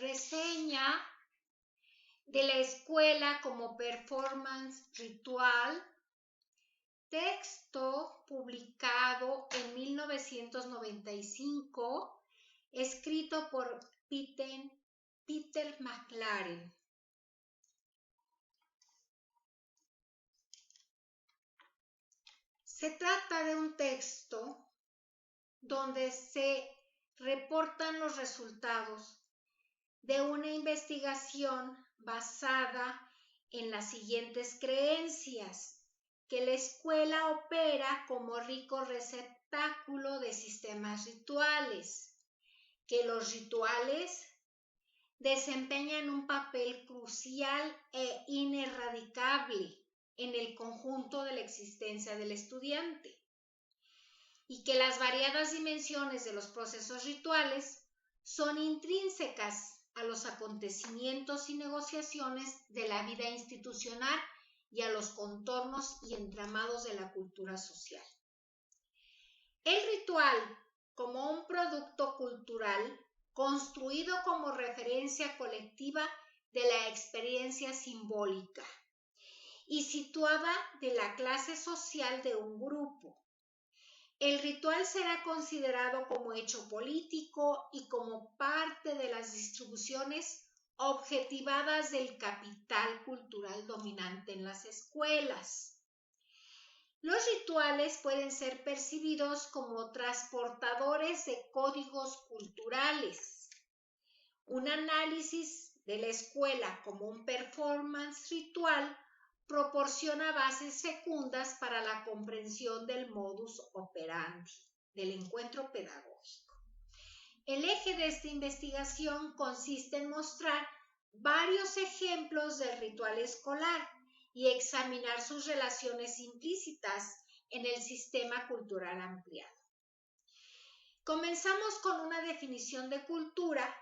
reseña de la escuela como performance ritual, texto publicado en 1995, escrito por Peter McLaren. Se trata de un texto donde se reportan los resultados de una investigación basada en las siguientes creencias: que la escuela opera como rico receptáculo de sistemas rituales, que los rituales desempeñan un papel crucial e ineradicable en el conjunto de la existencia del estudiante, y que las variadas dimensiones de los procesos rituales son intrínsecas a los acontecimientos y negociaciones de la vida institucional y a los contornos y entramados de la cultura social. El ritual, como un producto cultural construido como referencia colectiva de la experiencia simbólica y situada de la clase social de un grupo. El ritual será considerado como hecho político y como parte de las distribuciones objetivadas del capital cultural dominante en las escuelas. Los rituales pueden ser percibidos como transportadores de códigos culturales. Un análisis de la escuela como un performance ritual proporciona bases fecundas para la comprensión del modus operandi, del encuentro pedagógico. El eje de esta investigación consiste en mostrar varios ejemplos del ritual escolar y examinar sus relaciones implícitas en el sistema cultural ampliado. Comenzamos con una definición de cultura,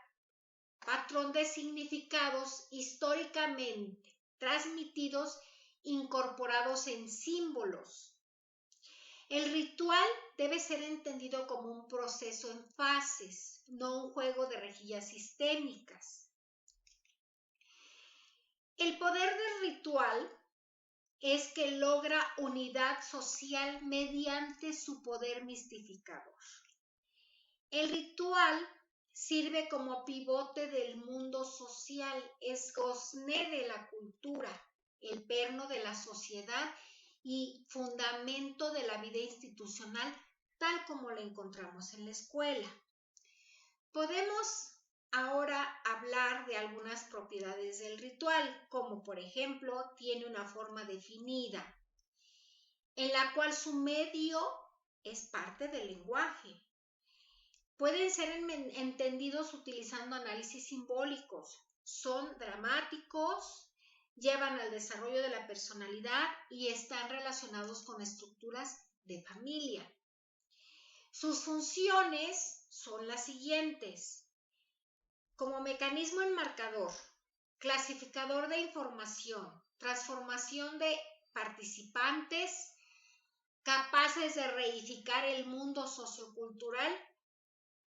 patrón de significados históricamente transmitidos, incorporados en símbolos. El ritual debe ser entendido como un proceso en fases, no un juego de rejillas sistémicas. El poder del ritual es que logra unidad social mediante su poder mistificador. El ritual sirve como pivote del mundo social, es gozne de la cultura, el perno de la sociedad y fundamento de la vida institucional tal como la encontramos en la escuela. Podemos ahora hablar de algunas propiedades del ritual, como por ejemplo, tiene una forma definida, en la cual su medio es parte del lenguaje. Pueden ser entendidos utilizando análisis simbólicos, son dramáticos, llevan al desarrollo de la personalidad y están relacionados con estructuras de familia. Sus funciones son las siguientes: como mecanismo enmarcador, clasificador de información, transformación de participantes, capaces de reificar el mundo sociocultural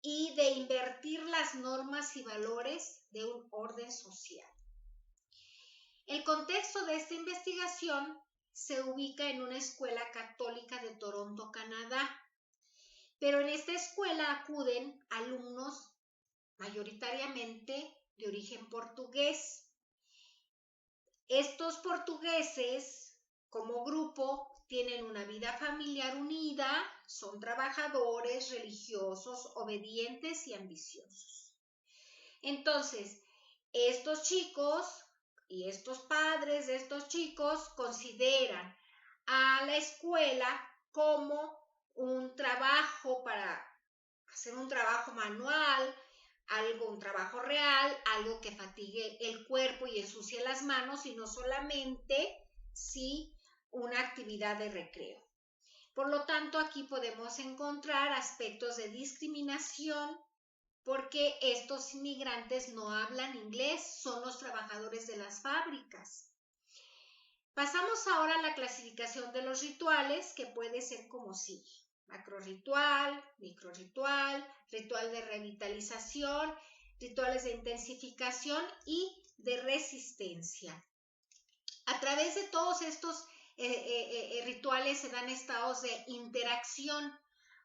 y de invertir las normas y valores de un orden social. El contexto de esta investigación se ubica en una escuela católica de Toronto, Canadá, pero en esta escuela acuden alumnos mayoritariamente de origen portugués. Estos portugueses, como grupo, tienen una vida familiar unida, son trabajadores, religiosos, obedientes y ambiciosos. Entonces, estos chicos y estos padres de estos chicos consideran a la escuela como un trabajo para hacer un trabajo manual, un trabajo real, algo que fatigue el cuerpo y ensucie las manos, y no solamente una actividad de recreo. Por lo tanto, aquí podemos encontrar aspectos de discriminación porque estos inmigrantes no hablan inglés, son los trabajadores de las fábricas. Pasamos ahora a la clasificación de los rituales, que puede ser como sigue: macrorritual, microrritual, ritual de revitalización, rituales de intensificación y de resistencia. A través de todos estos rituales se dan estados de interacción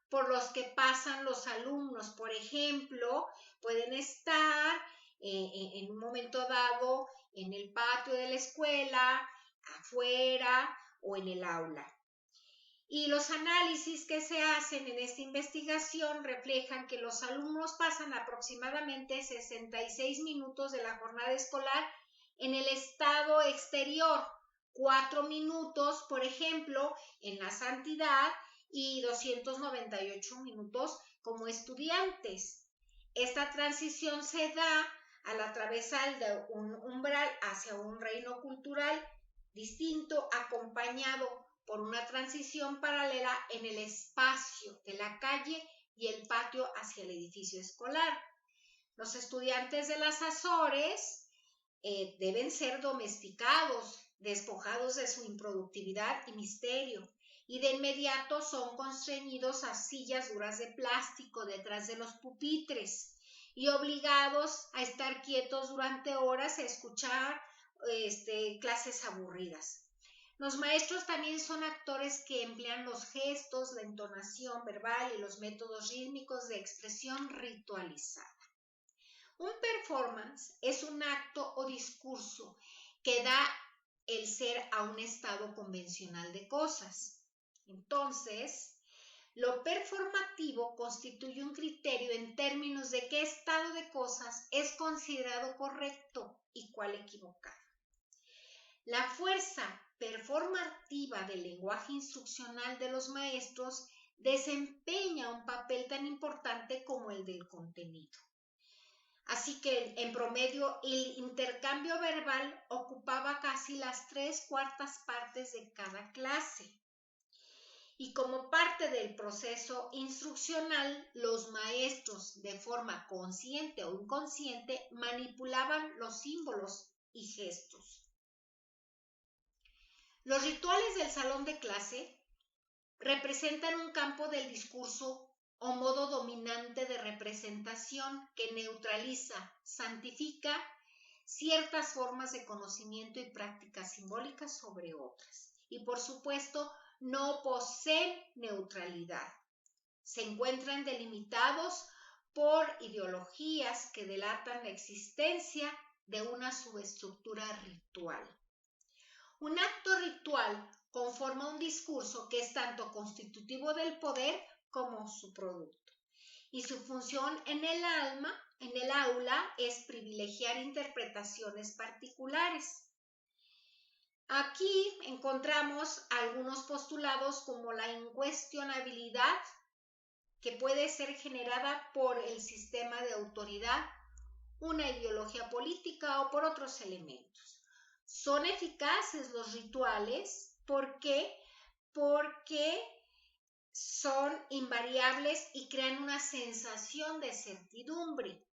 por los que pasan los alumnos. Por ejemplo, pueden estar en un momento dado en el patio de la escuela, afuera o en el aula. Y los análisis que se hacen en esta investigación reflejan que los alumnos pasan aproximadamente 66 minutos de la jornada escolar en el estado exterior, 4 minutos, por ejemplo, en la santidad y 298 minutos como estudiantes. Esta transición se da al atravesar de un umbral hacia un reino cultural distinto, acompañado por una transición paralela en el espacio de la calle y el patio hacia el edificio escolar. Los estudiantes de las Azores deben ser domesticados, despojados de su improductividad y misterio, y de inmediato son constreñidos a sillas duras de plástico detrás de los pupitres y obligados a estar quietos durante horas a escuchar clases aburridas. Los maestros también son actores que emplean los gestos, la entonación verbal y los métodos rítmicos de expresión ritualizada. Un performance es un acto o discurso que da el ser a un estado convencional de cosas. Entonces, lo performativo constituye un criterio en términos de qué estado de cosas es considerado correcto y cuál equivocado. La fuerza performativa del lenguaje instruccional de los maestros desempeña un papel tan importante como el del contenido. Así que en promedio el intercambio verbal ocupaba casi las 3/4 partes de cada clase. Y como parte del proceso instruccional, los maestros, de forma consciente o inconsciente, manipulaban los símbolos y gestos. Los rituales del salón de clase representan un campo del discurso o modo dominante de representación que neutraliza, santifica ciertas formas de conocimiento y prácticas simbólicas sobre otras. Y por supuesto, no poseen neutralidad. Se encuentran delimitados por ideologías que delatan la existencia de una subestructura ritual. Un acto ritual conforma un discurso que es tanto constitutivo del poder como su producto. Y su función en el aula, es privilegiar interpretaciones particulares. Aquí encontramos algunos postulados como la incuestionabilidad, que puede ser generada por el sistema de autoridad, una ideología política o por otros elementos. Son eficaces los rituales porque son invariables y crean una sensación de certidumbre.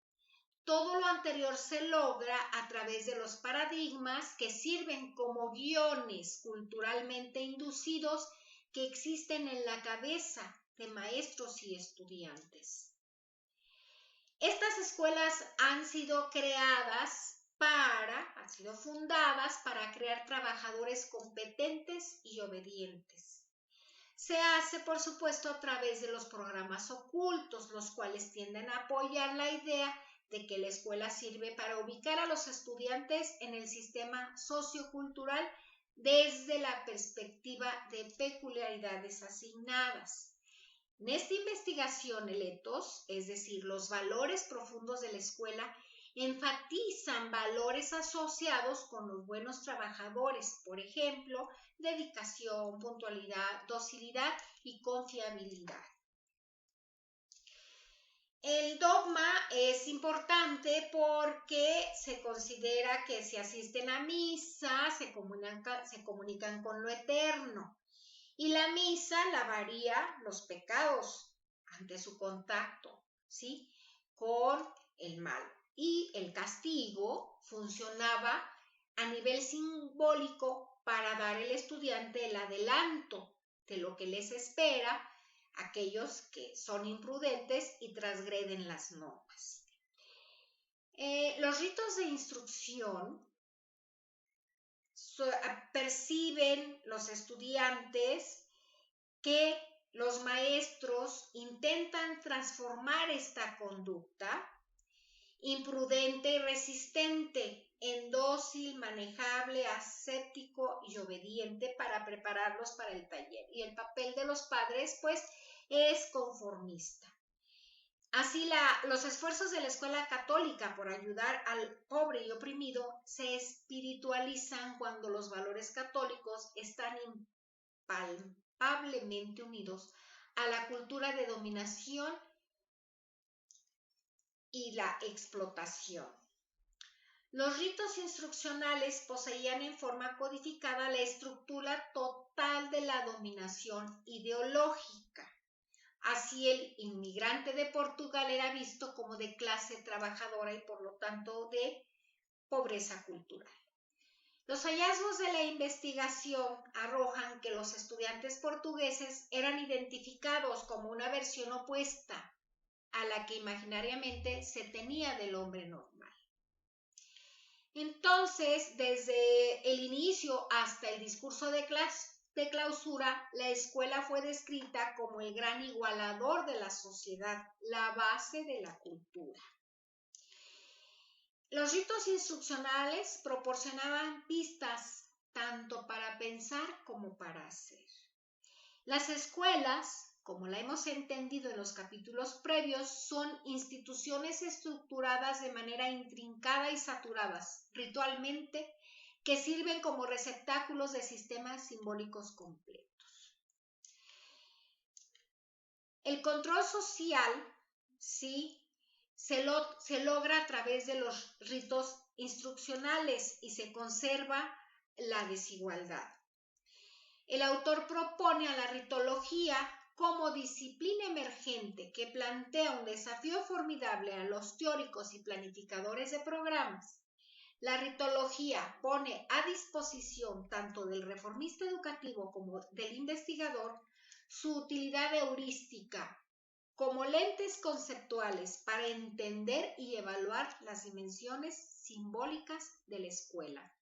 Todo lo anterior se logra a través de los paradigmas que sirven como guiones culturalmente inducidos que existen en la cabeza de maestros y estudiantes. Estas escuelas han sido fundadas para crear trabajadores competentes y obedientes. Se hace, por supuesto, a través de los programas ocultos, los cuales tienden a apoyar la idea de que la escuela sirve para ubicar a los estudiantes en el sistema sociocultural desde la perspectiva de peculiaridades asignadas. En esta investigación, el ethos, es decir, los valores profundos de la escuela, enfatizan valores asociados con los buenos trabajadores, por ejemplo, dedicación, puntualidad, docilidad y confiabilidad. El dogma es importante porque se considera que si asisten a misa se comunican con lo eterno. Y la misa lavaría los pecados ante su contacto, ¿sí?, con el mal. Y el castigo funcionaba a nivel simbólico para dar al estudiante el adelanto de lo que les espera a aquellos que son imprudentes y transgreden las normas. Los ritos de instrucción perciben los estudiantes que los maestros intentan transformar esta conducta imprudente y resistente en dócil, manejable, aséptico y obediente para prepararlos para el taller. Y el papel de los padres, pues, es conformista. Así, los esfuerzos de la escuela católica por ayudar al pobre y oprimido se espiritualizan cuando los valores católicos están impalpablemente unidos a la cultura de dominación y la explotación. Los ritos instruccionales poseían en forma codificada la estructura total de la dominación ideológica. Así, el inmigrante de Portugal era visto como de clase trabajadora y por lo tanto de pobreza cultural. Los hallazgos de la investigación arrojan que los estudiantes portugueses eran identificados como una versión opuesta a la que imaginariamente se tenía del hombre normal. Entonces, desde el inicio hasta el discurso de clausura, la escuela fue descrita como el gran igualador de la sociedad, la base de la cultura. Los ritos instruccionales proporcionaban pistas tanto para pensar como para hacer. Las escuelas, como la hemos entendido en los capítulos previos, son instituciones estructuradas de manera intrincada y saturadas, ritualmente, que sirven como receptáculos de sistemas simbólicos completos. El control social, sí, se logra a través de los ritos instruccionales y se conserva la desigualdad. El autor propone a la ritología como disciplina emergente que plantea un desafío formidable a los teóricos y planificadores de programas. La ritología pone a disposición tanto del reformista educativo como del investigador su utilidad heurística como lentes conceptuales para entender y evaluar las dimensiones simbólicas de la escuela.